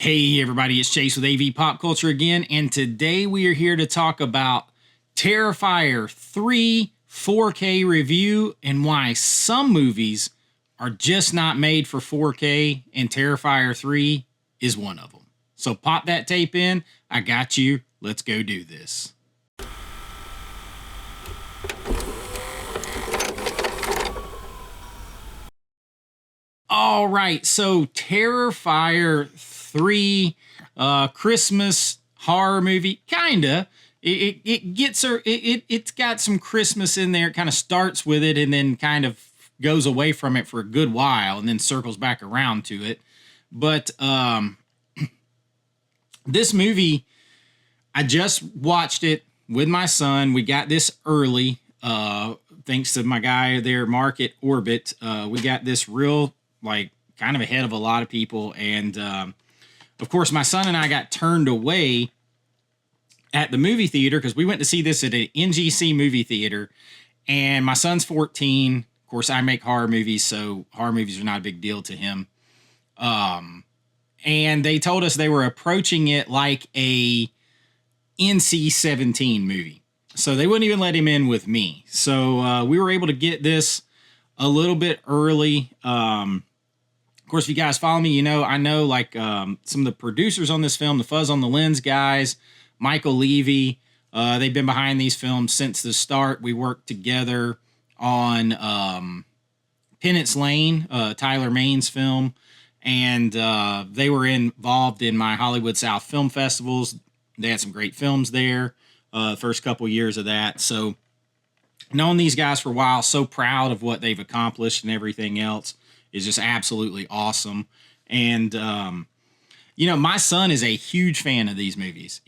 Hey everybody, it's Chase with AV Pop Culture again, and today we are here to talk about Terrifier 3 4K review and why some movies are just not made for 4K, and Terrifier 3 is one of them. So pop that tape in, I got you, let's go do this. All right, so Terrifier 3 Christmas horror movie, kinda. It's got some Christmas in there. It kind of starts with it and then kind of goes away from it for a good while and then circles back around to it. But this movie, I just watched it with my son. We got this early, thanks to my guy there, Mark at Orbit. We got this real, like, kind of ahead of a lot of people. And of course, my son and I got turned away at the movie theater because we went to see this at an NGC movie theater. And my son's 14. Of course, I make horror movies, so horror movies are not a big deal to him. And they told us they were approaching it like a NC-17 movie. So they wouldn't even let him in with me. So we were able to get this a little bit early. Of course, if you guys follow me, I know like some of the producers on this film, the Fuzz on the Lens guys, Michael Levy, they've been behind these films since the start. We worked together on Penance Lane, Tyler Main's film, and they were involved in my Hollywood South Film Festivals. They had some great films there, first couple years of that. So known these guys for a while, so proud of what they've accomplished and everything else is just absolutely awesome. And, my son is a huge fan of these movies,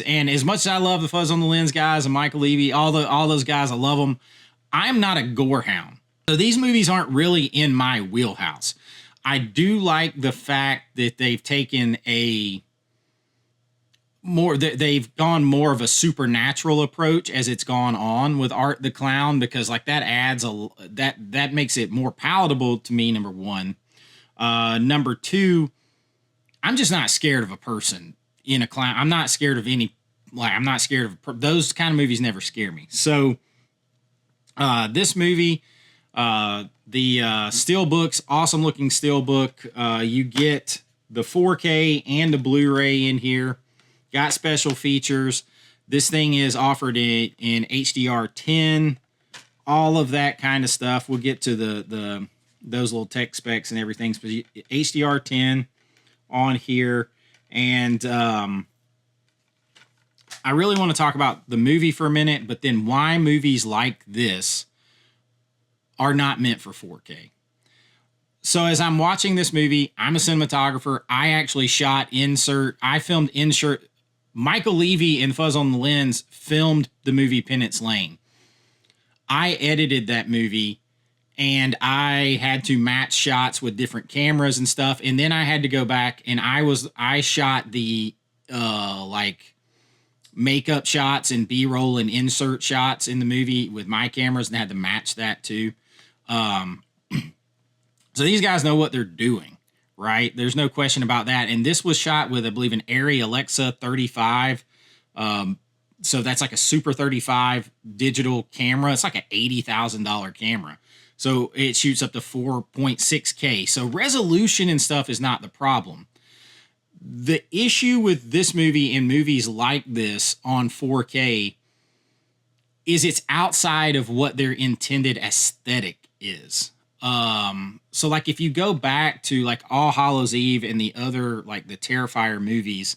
And as much as I love the Fuzz on the Lens guys and Michael Levy, all those guys, I love them. I'm not a gore hound. So these movies aren't really in my wheelhouse. I do like the fact that they've taken they've gone more of a supernatural approach as it's gone on with Art the Clown, because like that adds that makes it more palatable to me, number one. Number two, I'm just not scared of a person in a clown. I'm not scared of I'm not scared of those kind of movies. Never scare me. So this movie, the steel book's awesome looking steel book. You get the 4K and the Blu-ray in here. Got special features. This thing is offered in HDR10, all of that kind of stuff. We'll get to those little tech specs and everything. But HDR10 on here, and I really want to talk about the movie for a minute, but then why movies like this are not meant for 4K. So as I'm watching this movie, I'm a cinematographer. I actually filmed insert. Michael Levy and Fuzz on the Lens filmed the movie Penance Lane. I edited that movie, and I had to match shots with different cameras and stuff. And then I had to go back and I shot the makeup shots and B-roll and insert shots in the movie with my cameras, and had to match that too. So these guys know what they're doing. Right? There's no question about that. And this was shot with, I believe, an Arri Alexa 35. So that's like a Super 35 digital camera. It's like an $80,000 camera. So it shoots up to 4.6K. So resolution and stuff is not the problem. The issue with this movie and movies like this on 4K is it's outside of what their intended aesthetic is. So like if you go back to like All Hallows Eve and the other, like the Terrifier movies,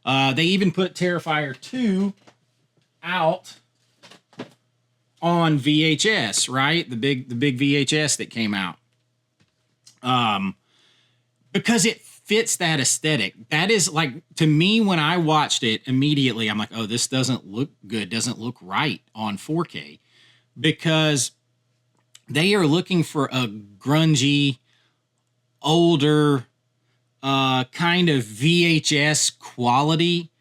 they even put Terrifier 2 out on VHS, right? The big VHS that came out. Because it fits that aesthetic. That is like, to me, when I watched it immediately, I'm like, oh, this doesn't look good. Doesn't look right on 4K, because they are looking for a grungy, older, kind of VHS quality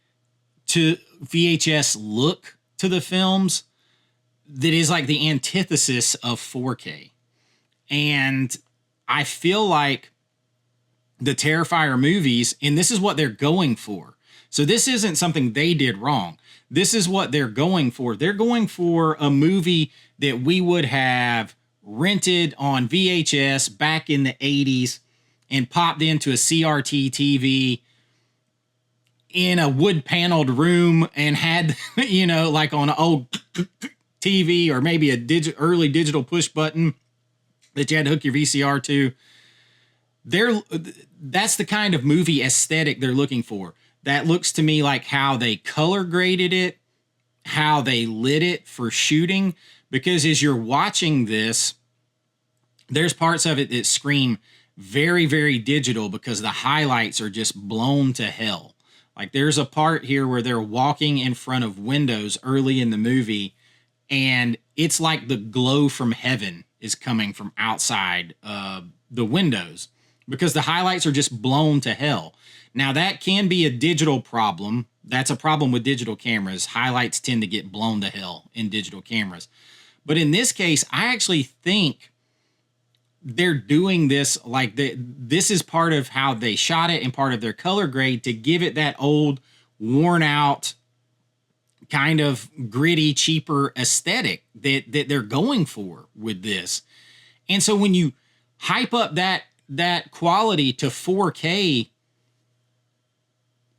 to VHS look to the films that is like the antithesis of 4K. And I feel like the Terrifier movies, and this is what they're going for. So this isn't something they did wrong. This is what they're going for. They're going for a movie that we would have rented on VHS back in the 80s and popped into a CRT TV in a wood paneled room and had, like on an old TV or maybe a early digital push button that you had to hook your VCR to. That's the kind of movie aesthetic they're looking for. That looks to me like how they color graded it, how they lit it for shooting, because as you're watching this, there's parts of it that scream very, very digital because the highlights are just blown to hell. Like there's a part here where they're walking in front of windows early in the movie, and it's like the glow from heaven is coming from outside the windows because the highlights are just blown to hell. Now, that can be a digital problem. That's a problem with digital cameras. Highlights tend to get blown to hell in digital cameras. But in this case, I actually think they're doing this like this is part of how they shot it and part of their color grade to give it that old, worn out, kind of gritty, cheaper aesthetic that they're going for with this. And so when you hype up that quality to 4K,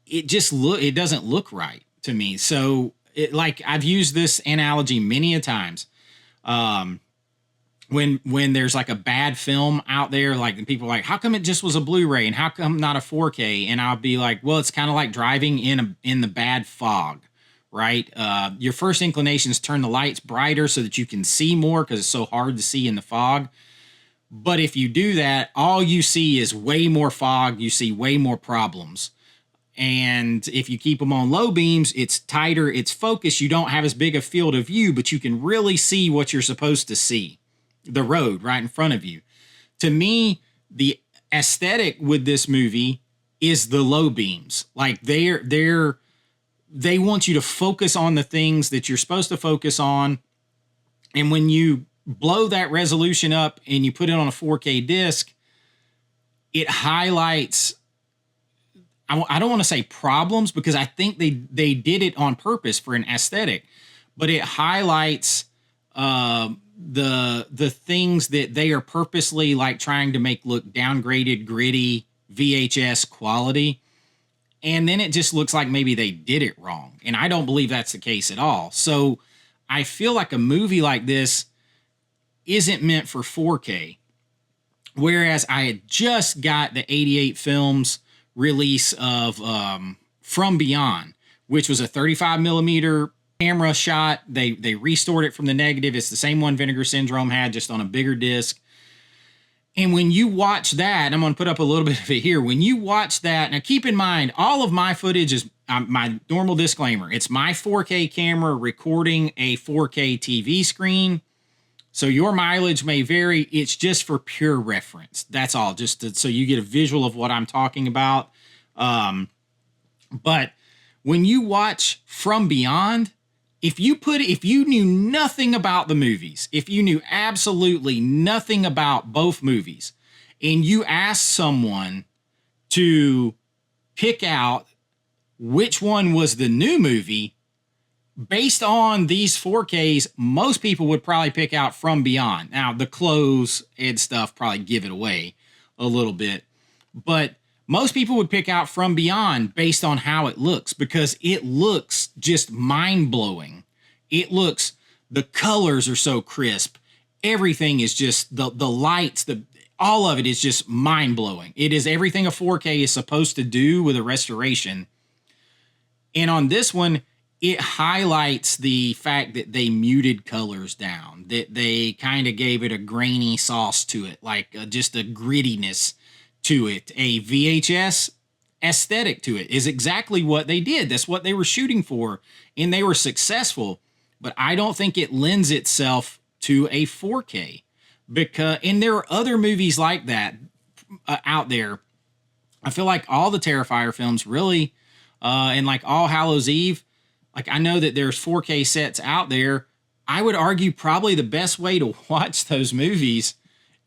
it doesn't look right to me. So like I've used this analogy many a times. When there's like a bad film out there, like people are like, how come it just was a Blu-ray and how come not a 4K? And I'll be like, well, it's kind of like driving in the bad fog, right? Your first inclination is turn the lights brighter so that you can see more because it's so hard to see in the fog. But if you do that, all you see is way more fog. You see way more problems. And if you keep them on low beams, it's tighter, it's focused. You don't have as big a field of view, but you can really see what you're supposed to see. The road right in front of you. To me, the aesthetic with this movie is the low beams. Like they want you to focus on the things that you're supposed to focus on. And when you blow that resolution up and you put it on a 4K disc, it highlights, I don't want to say problems because I think they did it on purpose for an aesthetic, but it highlights the things that they are purposely like trying to make look downgraded, gritty, VHS quality. And then it just looks like maybe they did it wrong. And I don't believe that's the case at all. So I feel like a movie like this isn't meant for 4K. Whereas I had just got the 88 Films release of From Beyond, which was a 35 millimeter camera shot. They restored it from the negative. It's the same one Vinegar Syndrome had, just on a bigger disc. And when you watch that, I'm going to put up a little bit of it here. When you watch that, now keep in mind, all of my footage is my normal disclaimer. It's my 4K camera recording a 4K TV screen. So your mileage may vary. It's just for pure reference. That's all, so you get a visual of what I'm talking about. But when you watch From Beyond, if you knew nothing about the movies, if you knew absolutely nothing about both movies, and you asked someone to pick out which one was the new movie, based on these 4Ks, most people would probably pick out From Beyond. Now, the clothes and stuff probably give it away a little bit, but most people would pick out From Beyond based on how it looks because it looks just mind-blowing. The colors are so crisp. Everything is just, the lights, all of it is just mind-blowing. It is everything a 4K is supposed to do with a restoration. And on this one, it highlights the fact that they muted colors down, that they kind of gave it a grainy sauce to it, like just a grittiness to it. A VHS aesthetic to it is exactly what they did. That's what they were shooting for, and they were successful. But I don't think it lends itself to a 4K and there are other movies like that out there. I feel like all the Terrifier films really, and like All Hallows Eve, like I know that there's 4K sets out there. I would argue probably the best way to watch those movies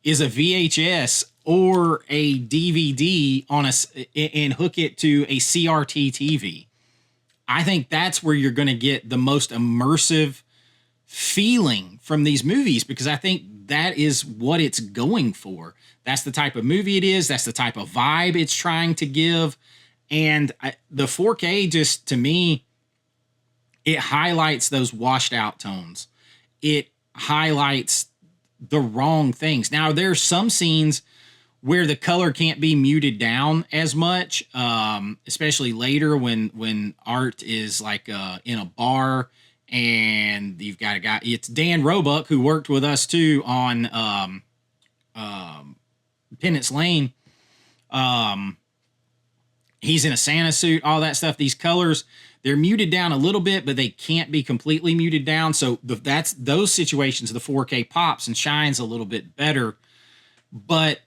is a VHS or a DVD and hook it to a CRT TV. I think that's where you're going to get the most immersive feeling from these movies, because I think that is what it's going for. That's the type of movie it is. That's the type of vibe it's trying to give. And the 4K, just to me, it highlights those washed out tones. It highlights the wrong things. Now, there's some scenes where the color can't be muted down as much, especially later when Art is like in a bar and you've got a guy. It's Dan Roebuck, who worked with us too on Penance Lane. He's in a Santa suit, all that stuff. These colors, they're muted down a little bit, but they can't be completely muted down. So that's those situations, the 4K pops and shines a little bit better. But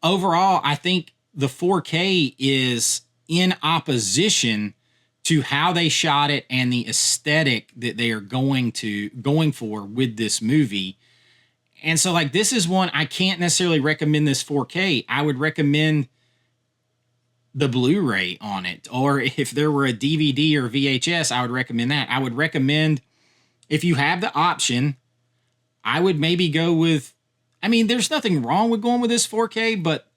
overall, I think the 4K is in opposition to how they shot it and the aesthetic that they are going for with this movie. And so, like, this is one I can't necessarily recommend this 4K. I would recommend the Blu-ray on it, or if there were a DVD or VHS, I would recommend that. I would recommend, if you have the option, I would maybe go with, I mean, there's nothing wrong with going with this 4K, but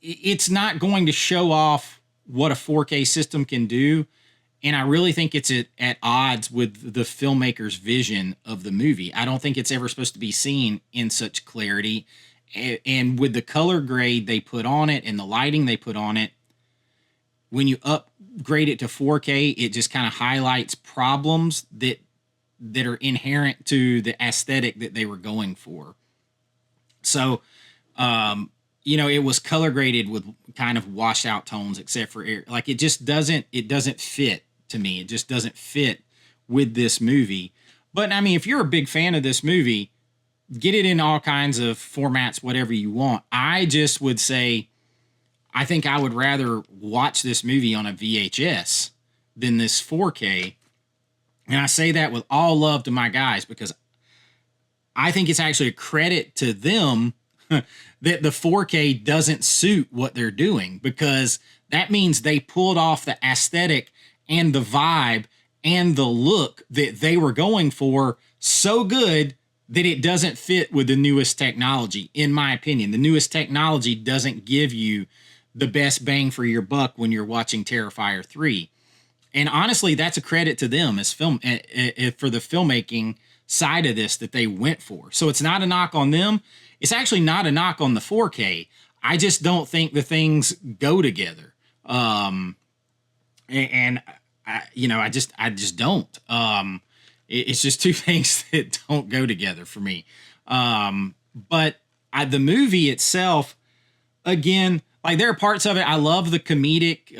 it's not going to show off what a 4K system can do. And I really think it's at odds with the filmmaker's vision of the movie. I don't think it's ever supposed to be seen in such clarity. And with the color grade they put on it and the lighting they put on it, when you upgrade it to 4K, it just kind of highlights problems that are inherent to the aesthetic that they were going for. So, it was color graded with kind of washed out tones, except for air. Like, it doesn't fit to me. It just doesn't fit with this movie. But I mean, if you're a big fan of this movie, get it in all kinds of formats, whatever you want. I just would say, I think I would rather watch this movie on a VHS than this 4K. And I say that with all love to my guys, because I think it's actually a credit to them that the 4K doesn't suit what they're doing, because that means they pulled off the aesthetic and the vibe and the look that they were going for so good that it doesn't fit with the newest technology. In my opinion, the newest technology doesn't give you the best bang for your buck when you're watching Terrifier 3. And honestly, that's a credit to them as for the filmmaking side of this that they went for. So it's not a knock on them. It's actually not a knock on the 4K. I just don't think the things go together. I just don't. It's just two things that don't go together for me. But the movie itself, again, like, there are parts of it. I love the comedic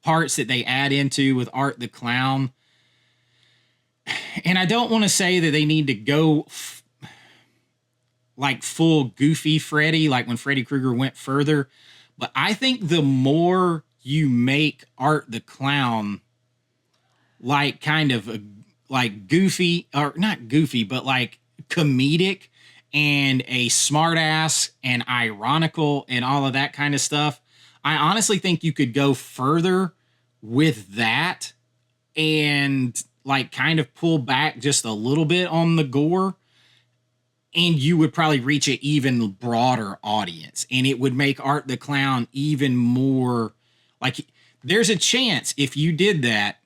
parts that they add into with Art the Clown. And I don't want to say that they need to go like full goofy Freddy, like when Freddy Krueger went further. But I think the more you make Art the Clown like kind of like goofy, or not goofy, but like comedic and a smartass and ironical and all of that kind of stuff, I honestly think you could go further with that and like kind of pull back just a little bit on the gore, and you would probably reach an even broader audience, and it would make Art the Clown even more like, there's a chance if you did that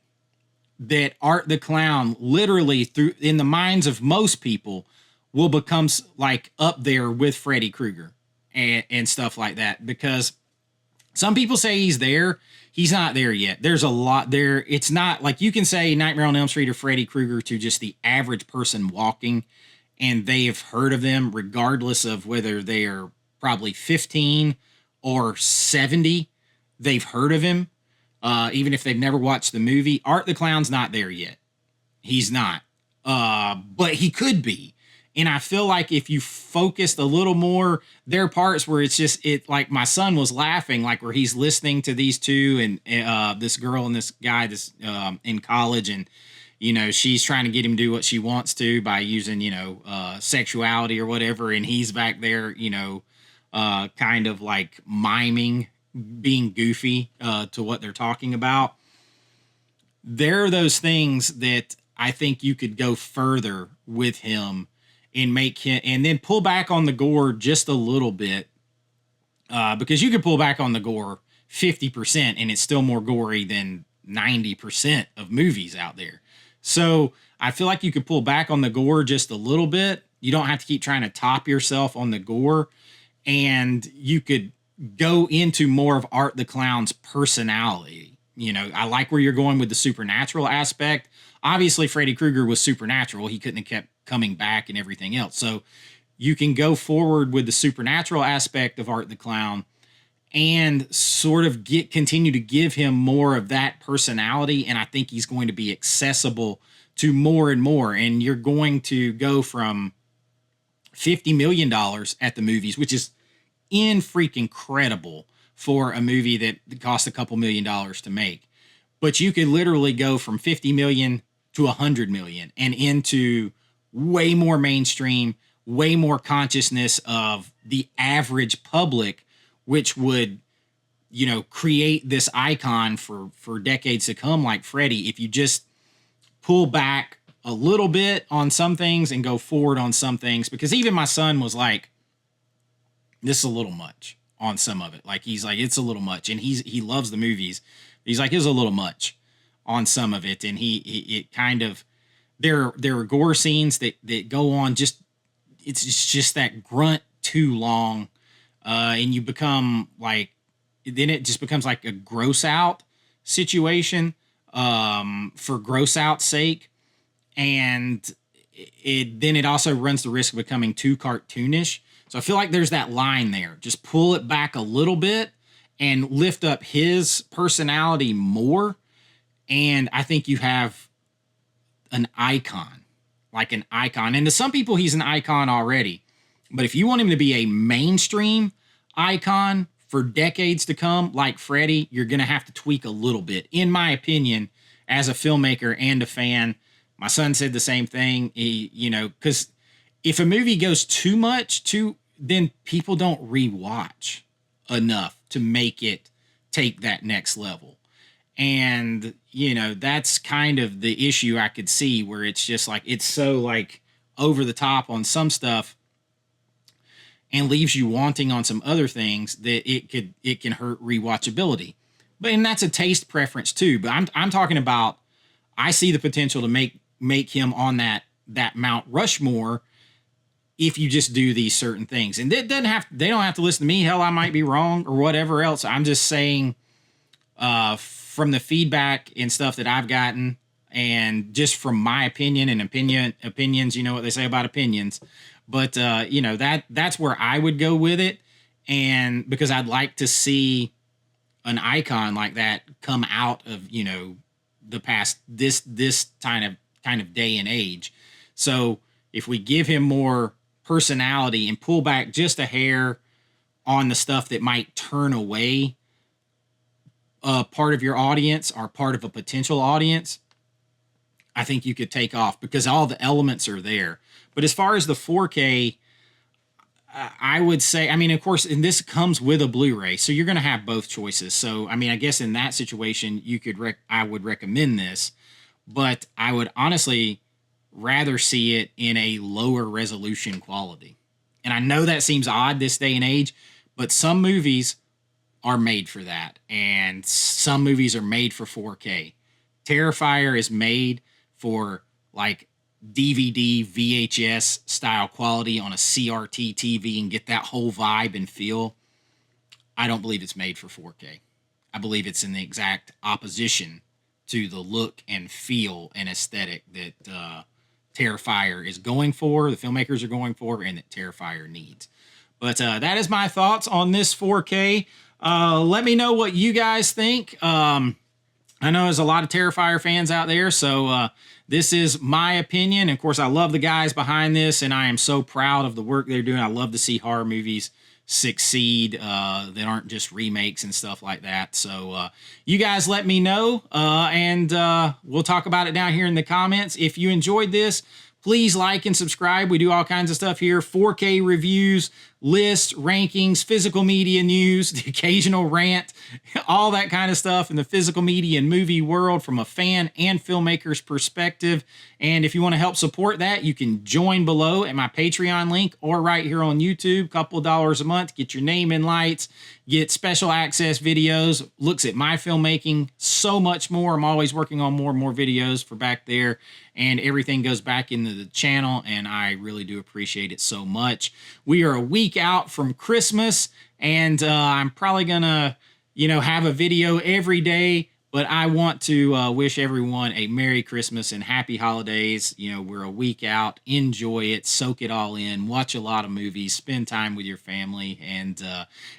Art the Clown literally in the minds of most people will become like up there with Freddy Krueger and stuff like that, because some people say he's there. He's not there yet. There's a lot there. It's not like you can say Nightmare on Elm Street or Freddy Krueger to just the average person walking, and they have heard of them regardless of whether they are probably 15 or 70. They've heard of him, even if they've never watched the movie. Art the Clown's not there yet. He's not. But he could be. And I feel like if you focused a little more, there are parts where like my son was laughing, like where he's listening to these two and this girl and this guy this in college, and she's trying to get him to do what she wants to by using sexuality or whatever, and he's back there kind of like miming, being goofy to what they're talking about. There are those things that I think you could go further with him and make him, and then pull back on the gore just a little bit, because you could pull back on the gore 50% and it's still more gory than 90% of movies out there. So I feel like you could pull back on the gore just a little bit. You don't have to keep trying to top yourself on the gore, and you could go into more of Art the Clown's personality. You know, I like where you're going with the supernatural aspect. Obviously, Freddy Krueger was supernatural. He couldn't have kept coming back and everything else. So you can go forward with the supernatural aspect of Art the Clown and sort of continue to give him more of that personality. And I think he's going to be accessible to more and more. And you're going to go from $50 million at the movies, which is freaking incredible for a movie that cost a couple $1,000,000 to make. But you could literally go from 50 million to 100 million and into way more mainstream, way more consciousness of the average public, which would, you know, create this icon for decades to come, like Freddy, if you just pull back a little bit on some things and go forward on some things. Because even my son was like, this is a little much on some of it. Like, he's like, it's a little much. And he loves the movies. He's like, it's a little much on some of it. And it kind of, there are gore scenes that go on just, it's just that grunt too long. And you become like, then it just becomes like a gross out situation for gross out's sake. And it also runs the risk of becoming too cartoonish. So I feel like there's that line there. Just pull it back a little bit and lift up his personality more. And I think you have an icon, like an icon. And to some people, he's an icon already. But if you want him to be a mainstream icon for decades to come, like Freddy, you're going to have to tweak a little bit, in my opinion, as a filmmaker and a fan. My son said the same thing. He, you know, because if a movie goes too much, then people don't rewatch enough to make it take that next level. And, you know, that's kind of the issue I could see, where it's just like, it's so like over the top on some stuff and leaves you wanting on some other things that it can hurt rewatchability. But, and that's a taste preference too. But I'm talking about, I see the potential to make him on that Mount Rushmore if you just do these they don't have to listen to me. Hell, I might be wrong or whatever else. I'm just saying, from the feedback and stuff that I've gotten, and just from my opinion and opinions, you know what they say about opinions, but you know, that's where I would go with it. And because I'd like to see an icon like that come out of, you know, the past, this kind of day and age. So if we give him more personality and pull back just a hair on the stuff that might turn away part of your audience or part of a potential audience, I think you could take off, because all the elements are there. But as far as the 4K, I would say, I mean, of course, and this comes with a Blu-ray, so you're going to have both choices. So, I mean, I guess in that situation, I would recommend this, but I would honestly rather see it in a lower resolution quality. And I know that seems odd this day and age, but some movies are made for that, and some movies are made for 4K. Terrifier is made for like DVD, VHS style quality on a CRT TV and get that whole vibe and feel. I don't believe it's made for 4K. I believe it's in the exact opposition to the look and feel and aesthetic that Terrifier is going for, the filmmakers are going for, and that Terrifier needs. But that is my thoughts on this 4K. Let me know what you guys think. I know there's a lot of Terrifier fans out there, so this is my opinion. Of course, I love the guys behind this, and I am so proud of the work they're doing. I love to see horror movies succeed that aren't just remakes and stuff like that. So you guys let me know, and we'll talk about it down here in the comments. If you enjoyed this, please like and subscribe. We do all kinds of stuff here, 4K reviews, lists, rankings, physical media news, the occasional rant, all that kind of stuff in the physical media and movie world from a fan and filmmaker's perspective. And if you want to help support that, you can join below at my Patreon link or right here on YouTube. Couple of dollars a month, get your name in lights, get special access videos, looks at my filmmaking, so much more. I'm always working on more and more videos for back there, and everything goes back into the channel, and I really do appreciate it so much. We are a week out from Christmas, and I'm probably gonna, have a video every day, but I want to wish everyone a Merry Christmas and Happy Holidays. We're a week out. Enjoy it. Soak it all in. Watch a lot of movies. Spend time with your family. And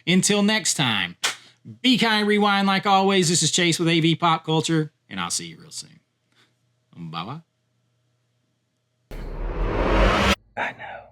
until next time, be kind, rewind like always. This is Chase with AV Pop Culture, and I'll see you real soon. Bye-bye. I know.